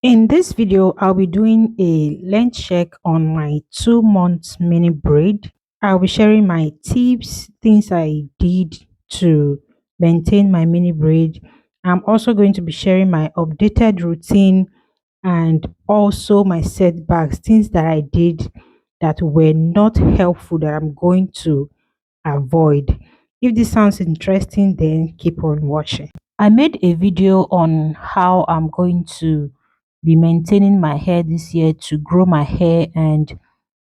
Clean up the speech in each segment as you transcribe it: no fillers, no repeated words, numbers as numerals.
In this video, I'll be doing a length check on my 2 months mini braid. I'll be sharing my tips, things I did to maintain my mini braid. I'm also going to be sharing my updated routine and also my setbacks, things that I did that were not helpful that I'm going to avoid. If this sounds interesting, then keep on watching. I made a video on how I'm going to be maintaining my hair this year to grow my hair and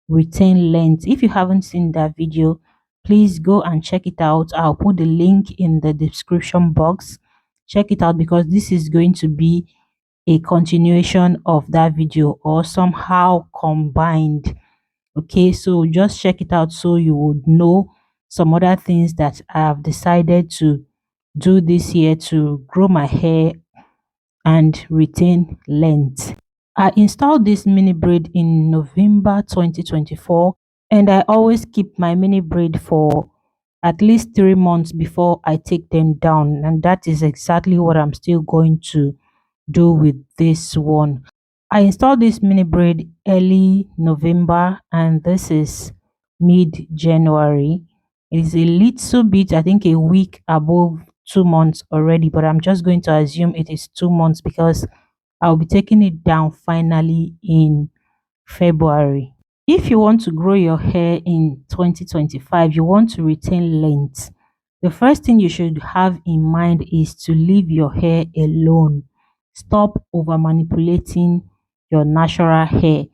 retain length. If you haven't seen that video, please go and check it out. I'll put the link in the description box. Check it out because this is going to be a continuation of that video or somehow combined. Okay, so just check it out so you would know some other things that I have decided to do this year to grow my hair and retain length. I installed this mini braid in November 2024, and I always keep my mini braid for at least 3 months before I take them down, and that is exactly what I'm still going to do with this one. I installed this mini braid early November, and this is mid January. It is a little bit, I think, a week above 2 months already, but I'm just going to assume it is 2 months because I'll be taking it down finally in February. If you want to grow your hair in 2025, you want to retain length. The first thing you should have in mind is to leave your hair alone. Stop over manipulating your natural hair.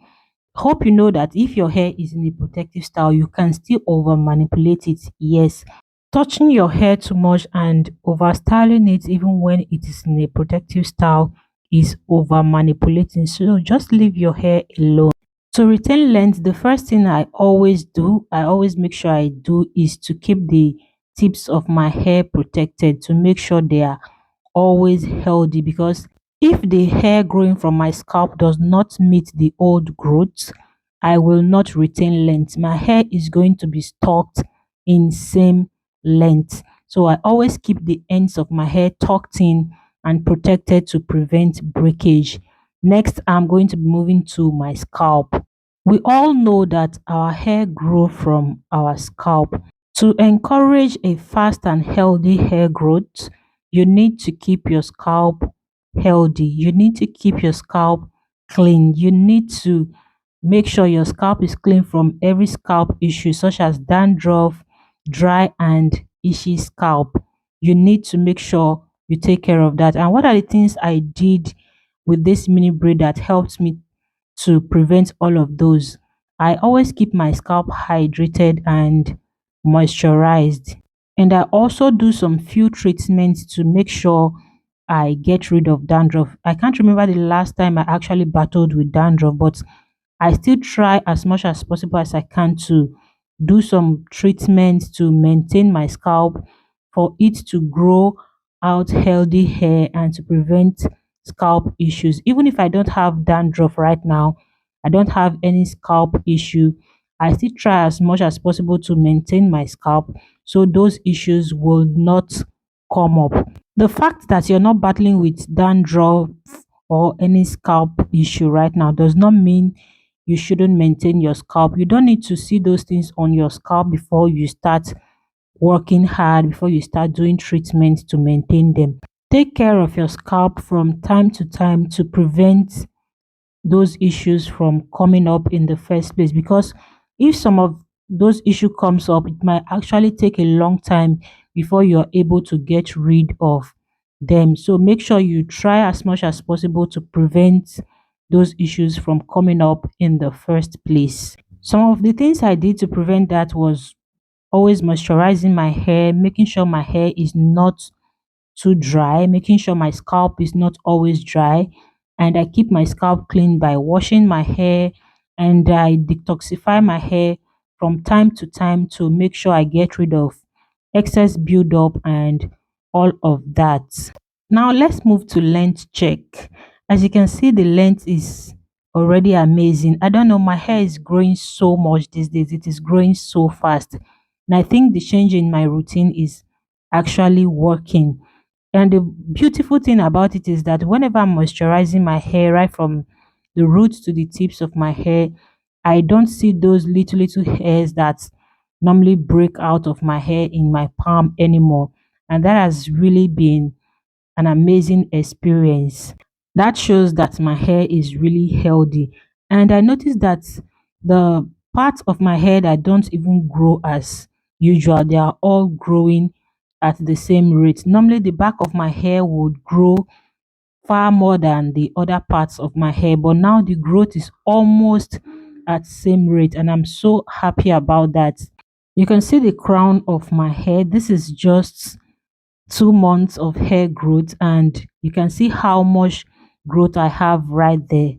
Hope you know that if your hair is in a protective style, you can still over manipulate it. Yes, touching your hair too much and over styling it, even when it is in a protective style, is over manipulating. So just leave your hair alone. To retain length, the first thing I always do, I always make sure I do, is to keep the tips of my hair protected to make sure they are always healthy, because if the hair growing from my scalp does not meet the old growth, I will not retain length. My hair is going to be stuck in same length. So I always keep the ends of my hair tucked in and protected to prevent breakage. Next, I'm going to be moving to my scalp. We all know that our hair grow from our scalp. To encourage a fast and healthy hair growth, you need to keep your scalp healthy. You need to keep your scalp clean. You need to make sure your scalp is clean from every scalp issue such as dandruff, dry and itchy scalp. You need to make sure you take care of that. And what are the things I did with this mini braid that helped me to prevent all of those? I always keep my scalp hydrated and moisturized. And I also do some few treatments to make sure I get rid of dandruff. I can't remember the last time I actually battled with dandruff, but I still try as much as possible as I can to do some treatments to maintain my scalp for it to grow out healthy hair and to prevent scalp issues. Even if I don't have dandruff right now, I don't have any scalp issue, I still try as much as possible to maintain my scalp so those issues will not come up. The fact that you're not battling with dandruff or any scalp issue right now does not mean you shouldn't maintain your scalp. You don't need to see those things on your scalp before you start working hard, before you start doing treatments to maintain them. Take care of your scalp from time to time to prevent those issues from coming up in the first place, because if some of those issue comes up, it might actually take a long time before you're able to get rid of them. So make sure you try as much as possible to prevent those issues from coming up in the first place. Some of the things I did to prevent that was always moisturizing my hair, making sure my hair is not too dry, making sure my scalp is not always dry. And I keep my scalp clean by washing my hair, and I detoxify my hair from time to time to make sure I get rid of excess buildup and all of that. Now let's move to length check. As you can see, the length is already amazing. I don't know, my hair is growing so much these days. It is growing so fast. And I think the change in my routine is actually working. And the beautiful thing about it is that whenever I'm moisturizing my hair, right from the roots to the tips of my hair, I don't see those little hairs that normally break out of my hair in my palm anymore. And that has really been an amazing experience. That shows that my hair is really healthy. And I noticed that the parts of my hair that don't even grow as usual, they are all growing at the same rate. Normally, the back of my hair would grow far more than the other parts of my hair, but now the growth is almost at same rate, and I'm so happy about that. You can see the crown of my hair. This is just 2 months of hair growth, and you can see how much growth I have right there.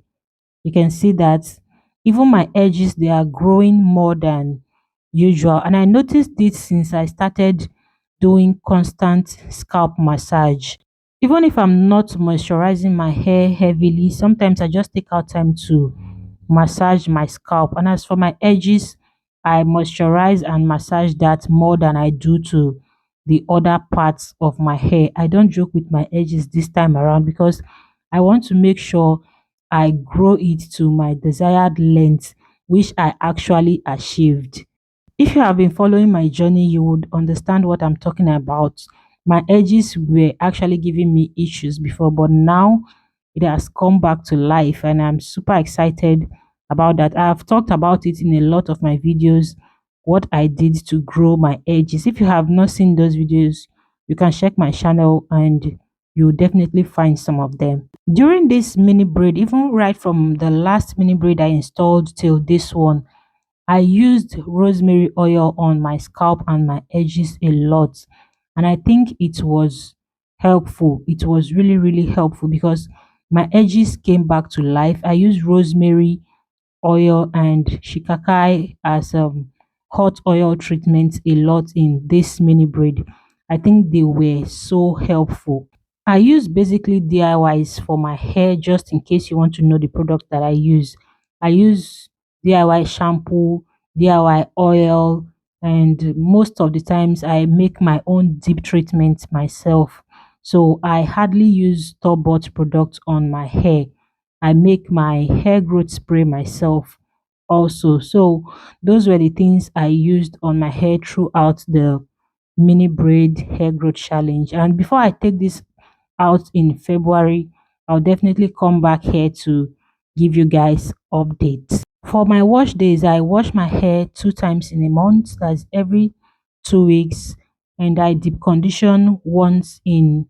You can see that even my edges, they are growing more than usual, and I noticed this since I started doing constant scalp massage. Even if I'm not moisturizing my hair heavily, sometimes I just take out time to massage my scalp. And as for my edges, I moisturize and massage that more than I do to the other parts of my hair. I don't joke with my edges this time around because I want to make sure I grow it to my desired length, which I actually achieved. If you have been following my journey, you would understand what I'm talking about. My edges were actually giving me issues before, but now it has come back to life, and I'm super excited about that. I've talked about it in a lot of my videos, what I did to grow my edges. If you have not seen those videos, you can check my channel and you'll definitely find some of them. During this mini braid, even right from the last mini braid I installed till this one, I used rosemary oil on my scalp and my edges a lot. And I think it was helpful. It was really helpful because my edges came back to life. I used rosemary oil and shikakai as hot oil treatment a lot in this mini braid. I think they were so helpful. I use basically DIYs for my hair just in case you want to know the product that I use. I use DIY shampoo, DIY oil, and most of the times I make my own deep treatment myself. So I hardly use store-bought products on my hair. I make my hair growth spray myself also. So those were the things I used on my hair throughout the mini braid hair growth challenge. And before I take this out in February, I'll definitely come back here to give you guys updates. For my wash days, I wash my hair 2 times in a month, that's every 2 weeks, and I deep condition once in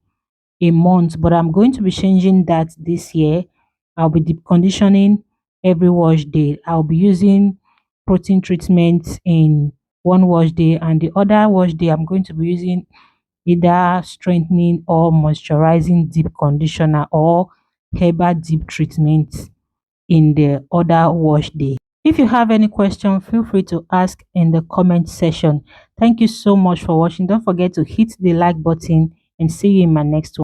a month. But I'm going to be changing that this year. I'll be deep conditioning every wash day. I'll be using protein treatment in one wash day, and the other wash day I'm going to be using either strengthening or moisturizing deep conditioner or herbal deep treatment in the other wash day. If you have any question, feel free to ask in the comment section. Thank you so much for watching. Don't forget to hit the like button and see you in my next one.